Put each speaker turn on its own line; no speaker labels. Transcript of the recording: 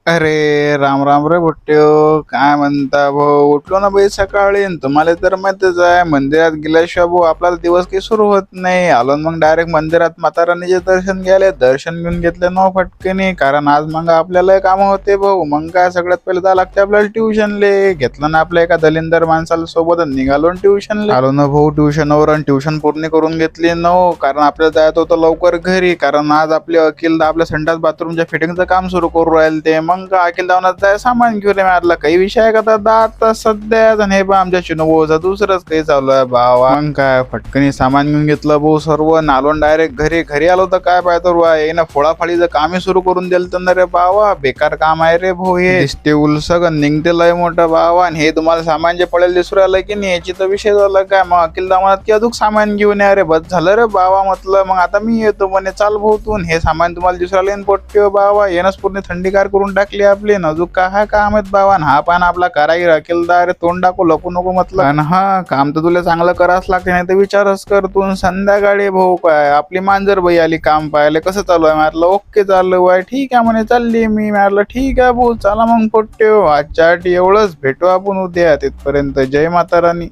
अरे राम राम रे बुट्ट्यो. काय म्हणता भाऊ? उठलो ना बाई सकाळी न तुम्हाला तर माहितच आहे, मंदिरात गेल्याशिवाय भाऊ आपला दिवस काही सुरू होत नाही. आलो न मग डायरेक्ट मंदिरात माता राणीचे दर्शन घ्यायला. दर्शन घेऊन घेतले न फटकनी, कारण आज मग आपल्याला काम होते भाऊ. मग काय सगळ्यात पहिले जावं लागते आपल्याला ट्युशनले. घेतलं ना आपल्या एका दलिंदर माणसाला सोबत निघालो ट्युशनले. आलो ना भाऊ ट्युशनवर आणि ट्युशन पूर्ण करून घेतली न, कारण आपल्याला जायचं होतं लवकर घरी, कारण आज आपले अखिल आपल्या संडास बाथरूमच्या फिटिंगचं काम सुरू करू राहील. ते मग अखिल दावनात जाय सामान घेऊन मारला. काही विषय आहे का दादा आता सध्या? आणि हे बा आमच्या चिनोभाऊचा दुसरंच काही चालू आहे भावा. मग काय फटकनी सामान घेऊन घेतलं भाऊ सर्व, नालवून डायरेक्ट घरी आलो तर काय पाहतो रुवा ना फोडाफाडीचं कामही सुरू करून दिलं तर रे बावा. बेकार काम आहे रे भाऊ हे. दिसते उलसक निघते लय मोठं बावा. आणि हे तुम्हाला सामान जे पडेल दिसू राहिलं की नाही, याची तर विषय झाला काय. मग अखिल दावनात की अजून सामान घेऊन या रे. बस झालं रे बावा म्हटलं. मग आता मी येतो म्हणे, चाल भाऊतून हे सामान तुम्हाला दिसू राहिले पोट्टे बावा. येणंच पूर्ण थंडीगार करून टाकली आपली. अजून काय काम आहेत बाबा. हा पान आपला कारागीर अखिलदार तोंड टाकू लपू नको म्हटलं. आणि हा काम तर तुला चांगलं करावंच लागते, नाही तर विचारच कर तू. संध्याकाळी भाऊ काय आपली मांजर बाई आली काम पाहायला. कसं चालू आहे म्हटलं. ओके चालू आहे. ठीक आहे म्हणे चालली मी. म्हटलं ठीक आहे भाऊ चला मग पोट्टे. आजच्या एवढंच. भेटू आपण उद्या. तिथपर्यंत जय माता राणी.